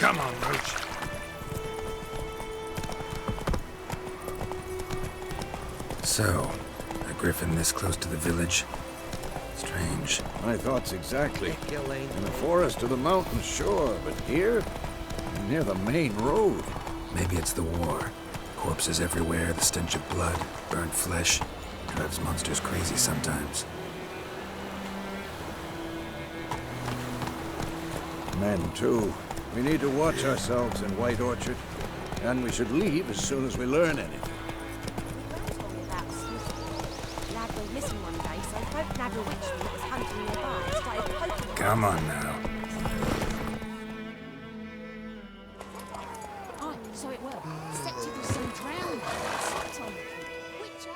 Come on, Roach. So, a griffin this close to the village? Strange. My thoughts exactly. In the forest or the mountains, sure, but here? Near the main road. Maybe it's the war. Corpses everywhere, the stench of blood, burnt flesh. Drives monsters crazy sometimes. Men, too. We need to watch ourselves in White Orchard. And we should leave as soon as we learn anything. Lad went missing one day, so folk nabbed a witchman that was hunting nearby and started poking him. Come on now. Oh, so it will. Septic was soon drowned. Slept on. Witcher.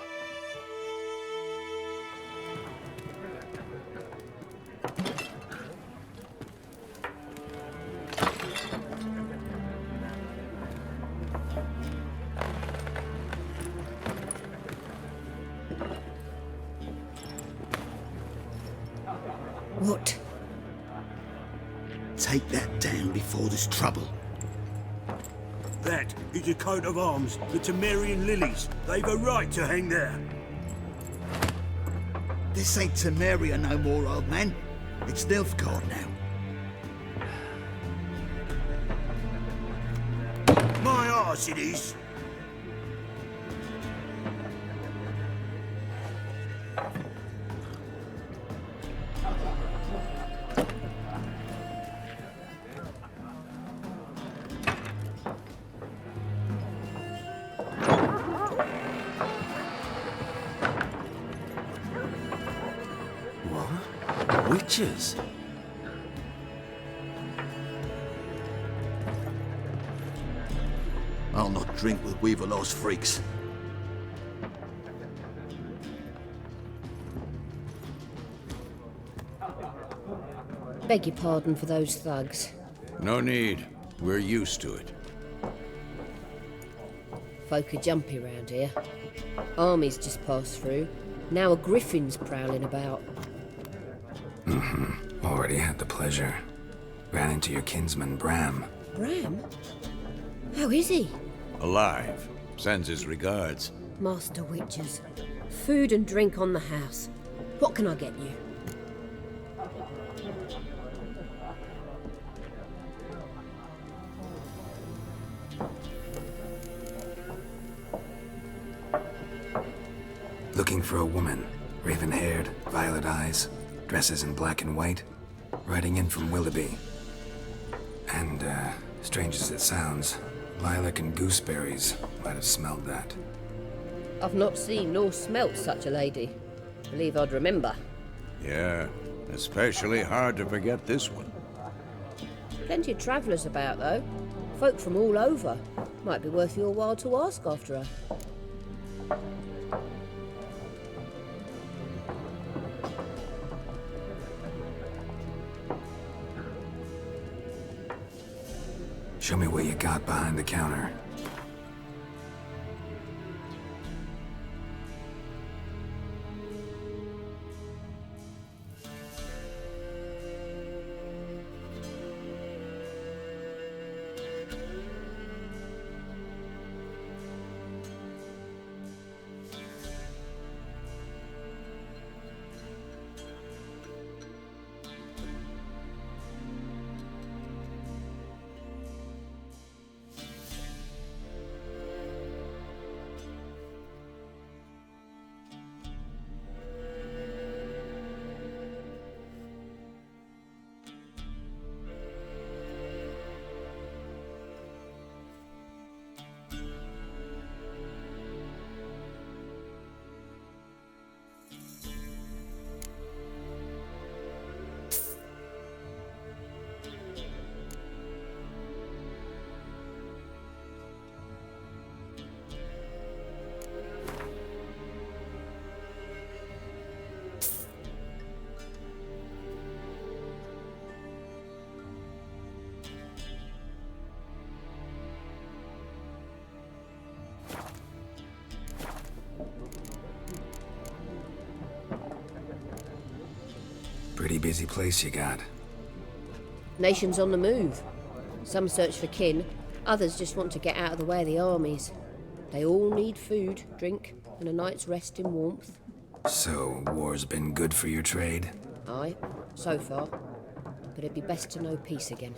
What? Take that down before there's trouble. That is a coat of arms, the Temerian lilies. They've a right to hang there. This ain't Temeria no more, old man. It's Nilfgaard now. My arse it is. Witches? I'll not drink with Weaverlaw's freaks. Beg your pardon for those thugs. No need. We're used to it. Folk are jumpy round here. Armies just passed through. Now a griffin's prowling about. Already had the pleasure. Ran into your kinsman, Bram. Bram? How is he? Alive. Sends his regards. Master Witchers. Food and drink on the house. What can I get you? Looking for a woman. Raven-haired, violet eyes, dresses in black and white. Riding in from Willoughby. And, strange as it sounds, lilac and gooseberries might have smelled that. I've not seen nor smelt such a lady. Believe I'd remember. Yeah, especially hard to forget this one. Plenty of travellers about, though. Folk from all over. Might be worth your while to ask after her. Show me what you got behind the counter. Pretty busy place you got. Nation's on the move. Some search for kin, others just want to get out of the way of the armies. They all need food, drink, and a night's rest in warmth. So, war's been good for your trade? Aye, so far. But it'd be best to know peace again.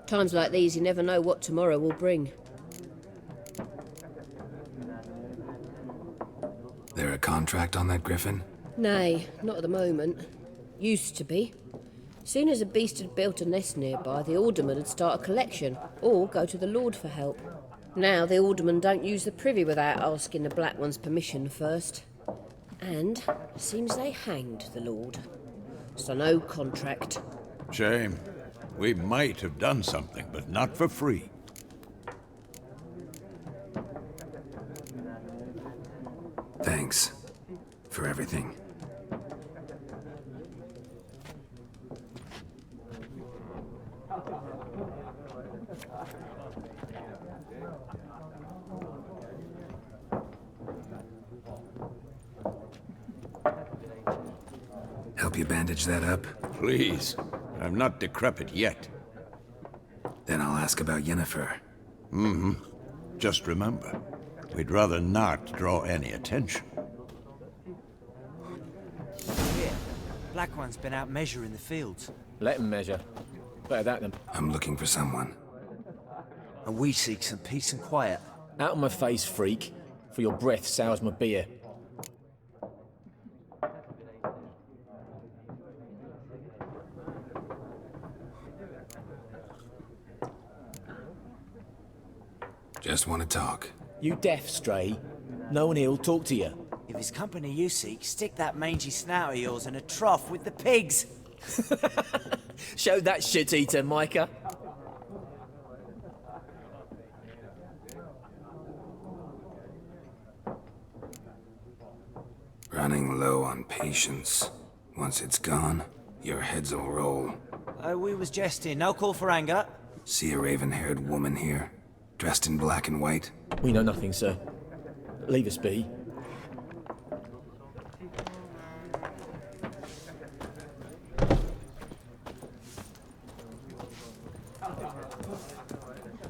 Times like these, you never know what tomorrow will bring. There a contract on that Griffin? Nay, not at the moment. Used to be. Soon as a beast had built a nest nearby, the alderman would start a collection, or go to the Lord for help. Now the aldermen don't use the privy without asking the Black One's permission first. And seems they hanged the Lord. So no contract. Shame. We might have done something, but not for free. Thanks for everything. Help you bandage that up? Please. I'm not decrepit yet. Then I'll ask about Yennefer. Just remember, we'd rather not draw any attention. Here, Black One's been out measuring the fields. Let him measure. Better that than... I'm looking for someone. And we seek some peace and quiet. Out of my face, freak. For your breath sours my beer. Just want to talk. You deaf, Stray? No one here'll talk to you. If it's company you seek, stick that mangy snout of yours in a trough with the pigs. Show that shit-eater, Micah. Running low on patience. Once it's gone, your heads will roll. Oh, we was jesting. No call for anger. See a raven-haired woman here, dressed in black and white? We know nothing, sir. Leave us be.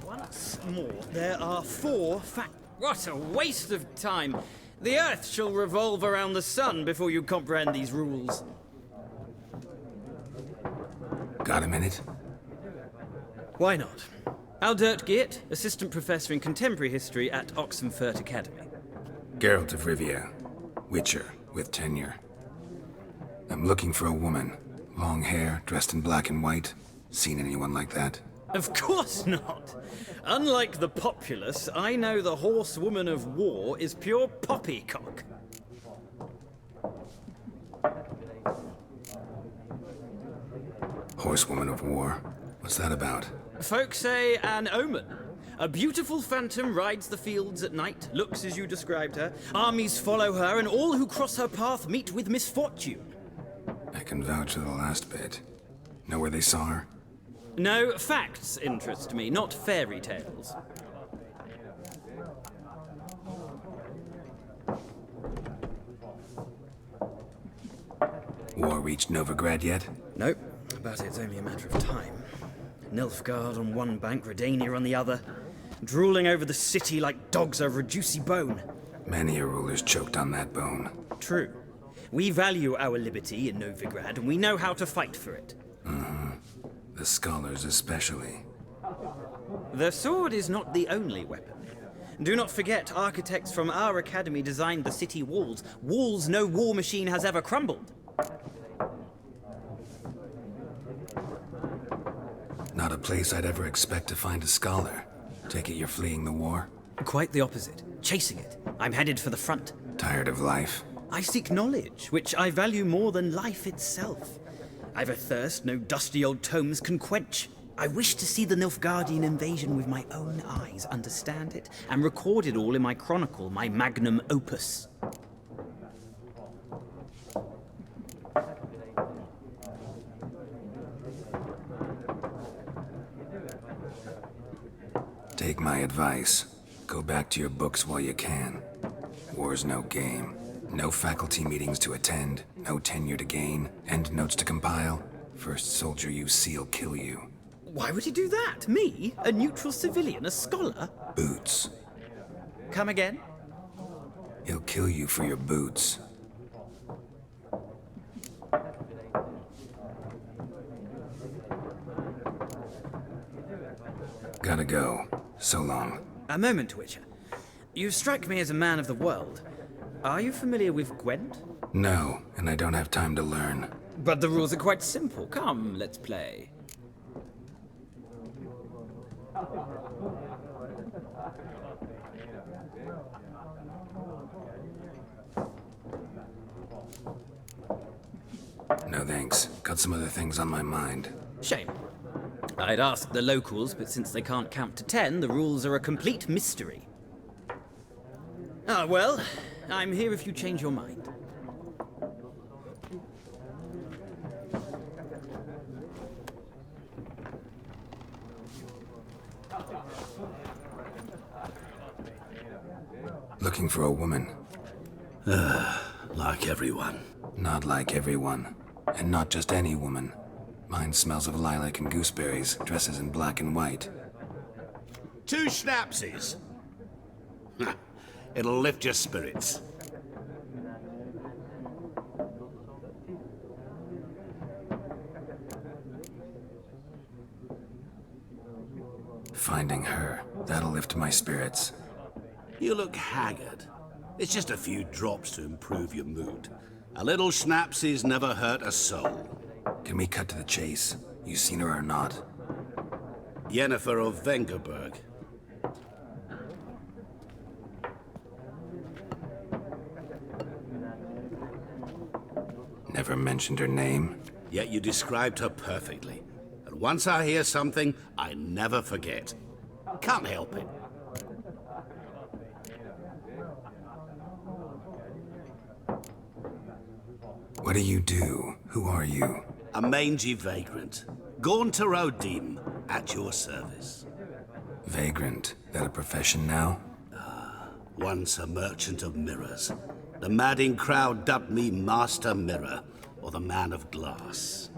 Once more, there are 4 fact. What a waste of time! The Earth shall revolve around the sun before you comprehend these rules. Got a minute? Why not? Aldert Geert, Assistant Professor in Contemporary History at Oxenfurt Academy. Geralt of Rivia, Witcher with tenure. I'm looking for a woman. Long hair, dressed in black and white. Seen anyone like that? Of course not! Unlike the populace, I know the horsewoman of war is pure poppycock. Horsewoman of war? What's that about? Folk say an omen. A beautiful phantom rides the fields at night, looks as you described her. Armies follow her, and all who cross her path meet with misfortune. I can vouch for the last bit. Know where they saw her? No, facts interest me, not fairy tales. War reached Novigrad yet? Nope, but it's only a matter of time. Nilfgaard on one bank, Redania on the other, drooling over the city like dogs over a juicy bone. Many a ruler's choked on that bone. True. We value our liberty in Novigrad, and we know how to fight for it. The scholars especially. The sword is not the only weapon. Do not forget, architects from our academy designed the city walls. Walls no war machine has ever crumbled. Not a place I'd ever expect to find a scholar. Take it you're fleeing the war? Quite the opposite. Chasing it. I'm headed for the front. Tired of life? I seek knowledge, which I value more than life itself. I've a thirst no dusty old tomes can quench. I wish to see the Nilfgaardian invasion with my own eyes, understand it, and record it all in my chronicle, my magnum opus. Take my advice. Go back to your books while you can. War's no game. No faculty meetings to attend, no tenure to gain, end notes to compile. First soldier you see'll kill you. Why would he do that? Me? A neutral civilian? A scholar? Boots. Come again? He'll kill you for your boots. Gotta go. So long. A moment, Witcher. You strike me as a man of the world. Are you familiar with Gwent? No, and I don't have time to learn. But the rules are quite simple. Come, let's play. No thanks. Got some other things on my mind. Shame. I'd ask the locals, but since they can't count to 10, the rules are a complete mystery. Ah, well, I'm here if you change your mind. Looking for a woman. Like everyone. Not like everyone. And not just any woman. Mine smells of lilac and gooseberries, dresses in black and white. 2 schnapsies. It'll lift your spirits. Finding her, that'll lift my spirits. You look haggard. It's just a few drops to improve your mood. A little schnapsies never hurt a soul. Can we cut to the chase? You seen her or not? Yennefer of Vengerberg. Never mentioned her name? Yet you described her perfectly. And once I hear something, I never forget. Can't help it. What do you do? Who are you? A mangy vagrant. Gone to Rodim, at your service. Vagrant. That a profession now? Once a merchant of mirrors. The madding crowd dubbed me Master Mirror, or the Man of Glass.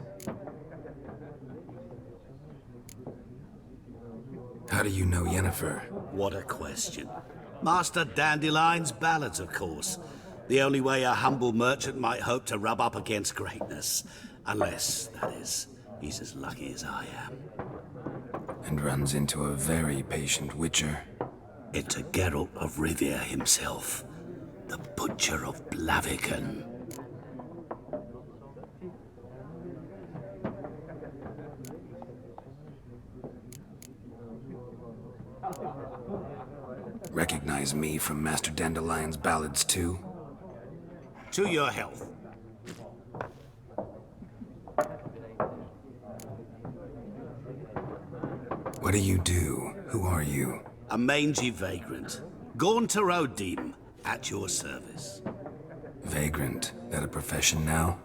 How do you know Yennefer? What a question. Master Dandelion's ballads, of course. The only way a humble merchant might hope to rub up against greatness. Unless, that is, he's as lucky as I am. And runs into a very patient witcher. Into Geralt of Rivia himself. The Butcher of Blaviken. Recognize me from Master Dandelion's ballads too? To your health. What do you do? Who are you? A mangy vagrant. Gone to Rodim, at your service. Vagrant. That a profession now?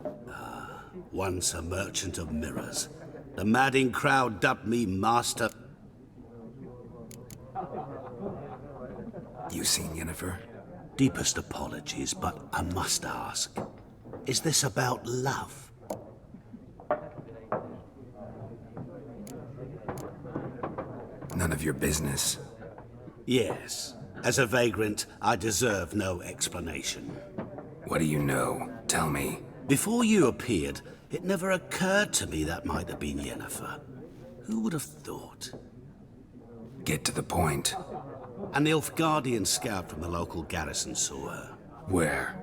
Once a merchant of mirrors. The madding crowd dubbed me Master... You seen Yennefer? Deepest apologies, but I must ask. Is this about love? None of your business. Yes. As a vagrant, I deserve no explanation. What do you know? Tell me. Before you appeared, it never occurred to me that might have been Yennefer. Who would have thought? Get to the point. An Nilfgaardian scout from the local garrison saw her. Where?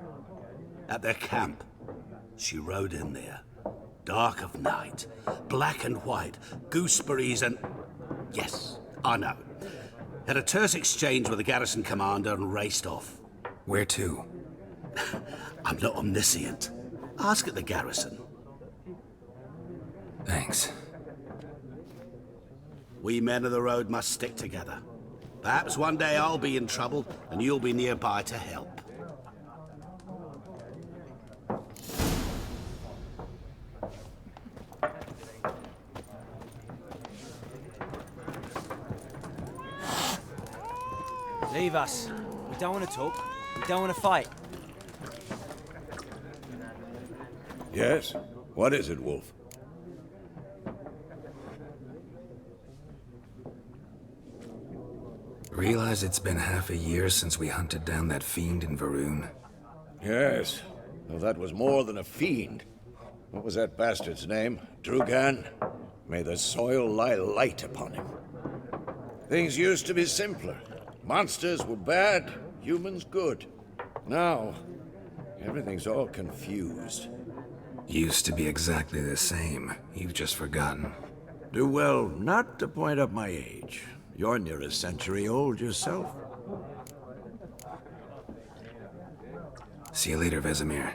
At their camp. She rode in there. Dark of night. Black and white. Gooseberries and... Yes, I know. Had a terse exchange with the garrison commander and raced off. Where to? I'm not omniscient. Ask at the garrison. Thanks. We men of the road must stick together. Perhaps one day I'll be in trouble and you'll be nearby to help. Leave us. We don't want to talk. We don't want to fight. Yes? What is it, Wolf? Realize it's been half a year since we hunted down that fiend in Varun? Yes. Well, that was more than a fiend. What was that bastard's name? Drugan? May the soil lie light upon him. Things used to be simpler. Monsters were bad, humans good. Now, everything's all confused. Used to be exactly the same. You've just forgotten. Do well not to point up my age. You're near a century old yourself. See you later, Vesemir.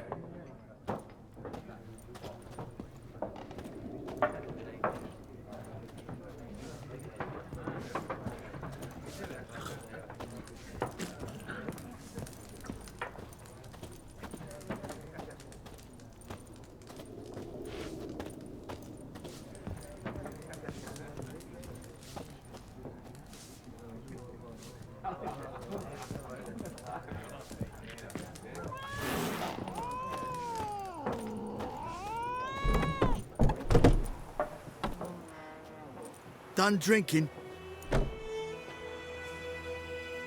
Done drinking?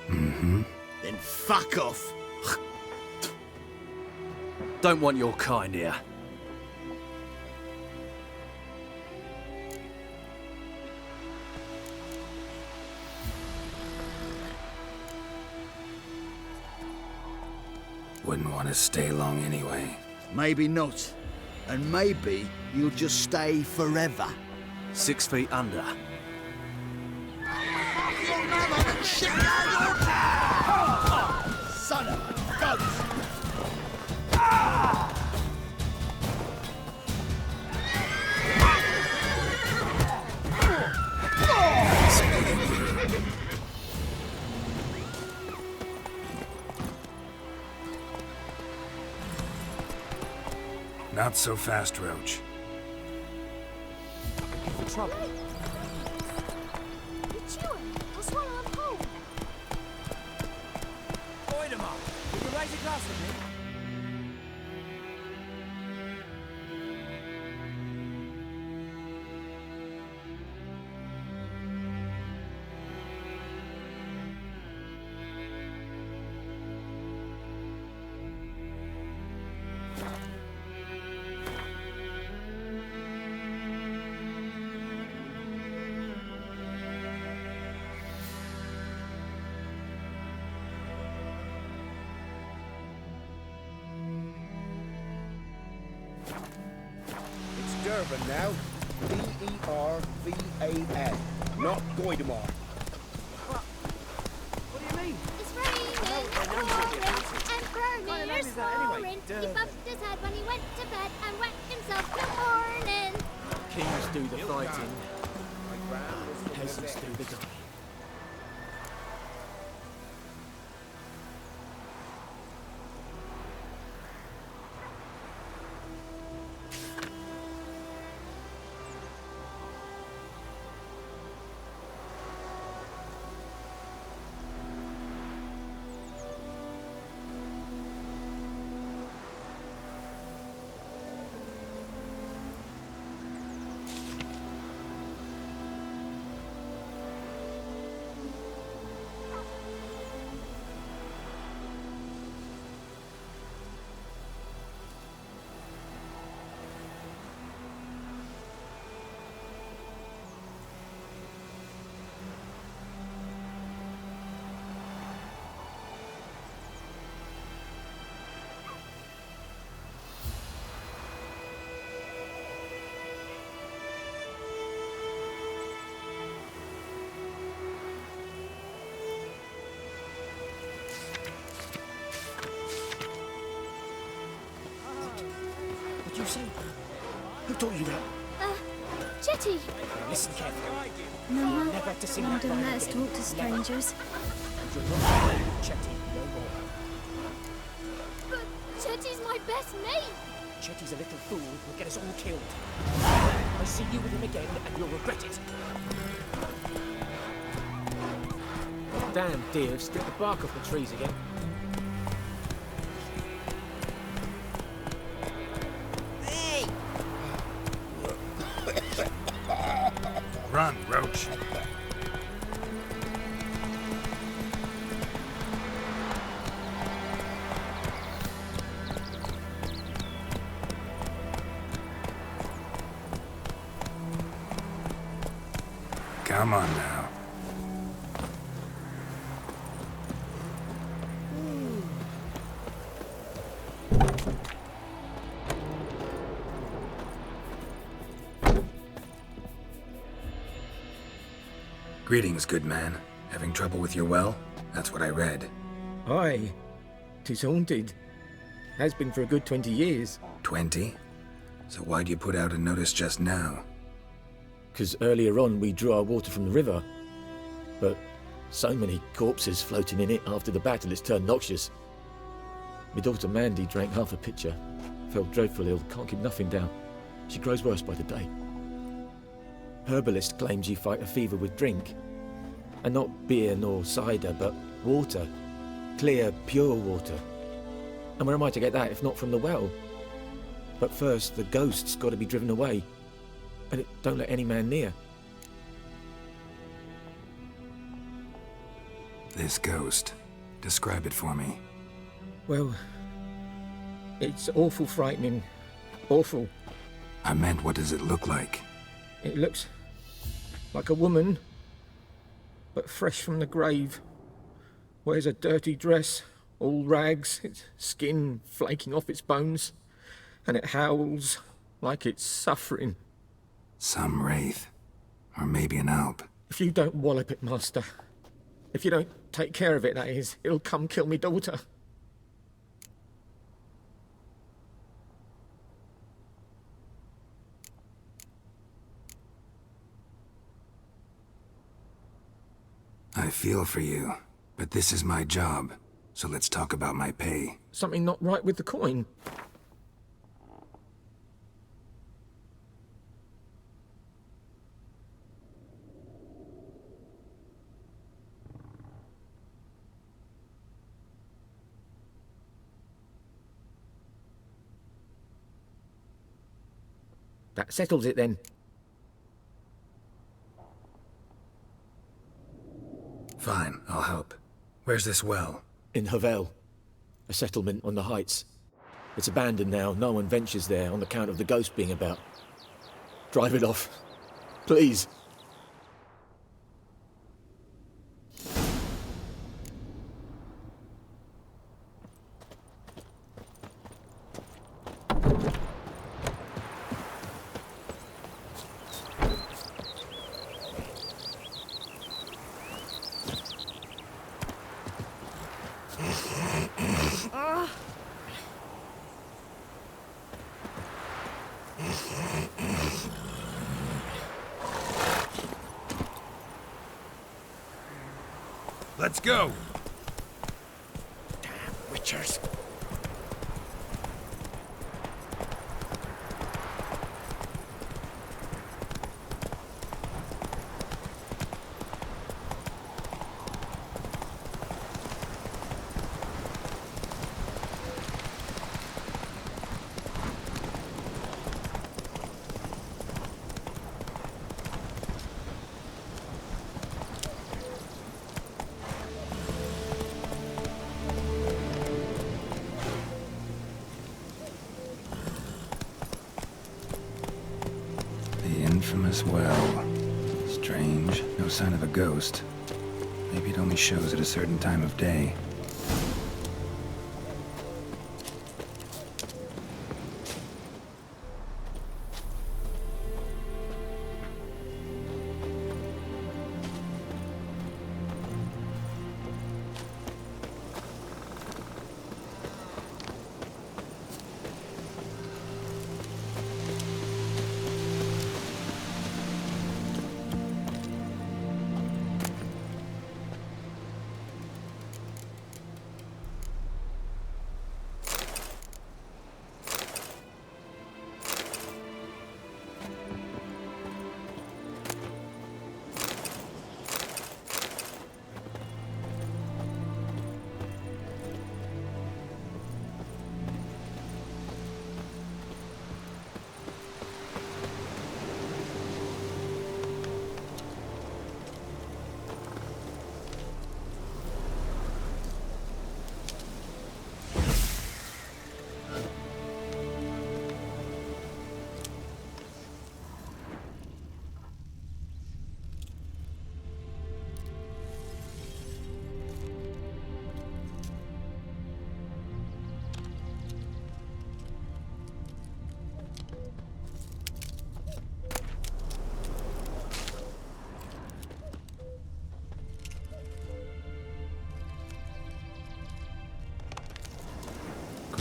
Mm-hmm. Then fuck off. Don't want your kind here. Wouldn't want to stay long anyway. Maybe not. And maybe you'll just stay forever. 6 feet under. Son of a gun! Not so fast, Roach. Trouble. You're chewing. I'll swallow them whole. Wait a moment. Will you raise a glass with me? Durban now. D-E-R-V-A-N. Not Goidemar. What do you mean? It's raining, pouring, and burning, you're snoring. He bumped his head when he went to bed and wet himself till morning. Kings do the fighting. Peasants do the dying. What you say? Who taught you that? Chetty. Listen carefully. No, Never to sing Mum that don't line let us again. talk to strangers. And you're not Chetty no more. But Chetty's my best mate. Chetty's a little fool who'll get us all killed. I see you with him again and you'll regret it. Damn deer, strip the bark off the trees again. Hey! Run, Roach. Come on now. Greetings, good man. Having trouble with your well? That's what I read. Aye. 'Tis haunted. Has been for a good 20 years. 20? So why'd you put out a notice just now? 'Cause earlier on we drew our water from the river. But so many corpses floating in it after the battle, it's turned noxious. My daughter Mandy drank half a pitcher. Felt dreadful ill, can't keep nothing down. She grows worse by the day. Herbalist claims you fight a fever with drink. And not beer nor cider, but water. Clear, pure water. And where am I to get that if not from the well? But first, the ghost's got to be driven away. And it don't let any man near. This ghost. Describe it for me. Well, it's awful frightening. Awful. I meant, what does it look like? It looks like a woman, but fresh from the grave. Wears a dirty dress, all rags, its skin flaking off its bones, and it howls like it's suffering. Some wraith. Or maybe an alp. If you don't wallop it, Master, if you don't take care of it, that is, it'll come kill me daughter. I feel for you, but this is my job, so let's talk about my pay. Something not right with the coin. That settles it then. Fine, I'll help. Where's this well? In Havel, a settlement on the heights. It's abandoned now, no one ventures there on account of the ghost being about. Drive it off, please. Let's go! Damn witchers. Infamous well. Strange. No sign of a ghost. Maybe it only shows at a certain time of day.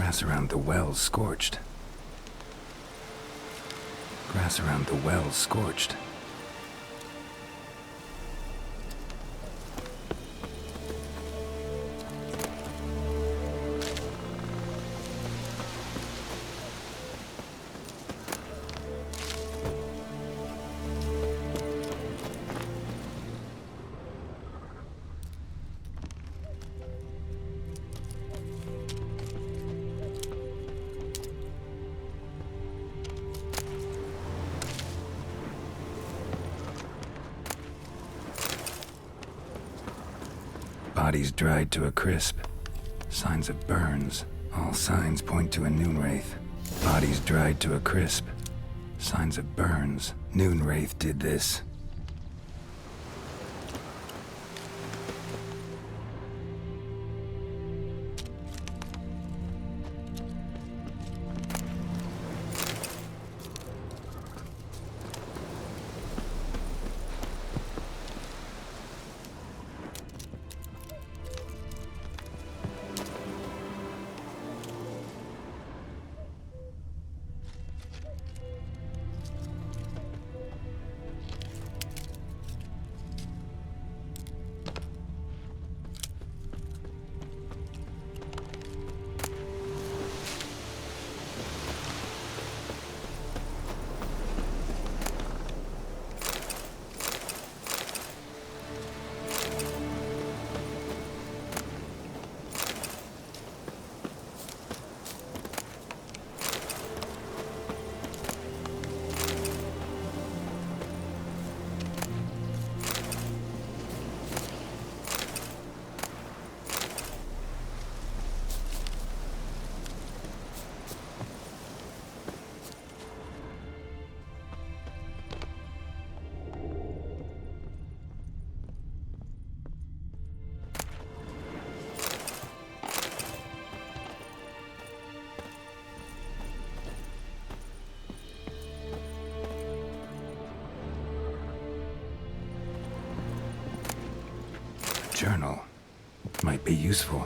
Grass around the well's scorched. Grass around the well's scorched. Bodies dried to a crisp. Signs of burns. All signs point to a Noonwraith. Bodies dried to a crisp. Signs of burns. Noonwraith did this. Journal might be useful.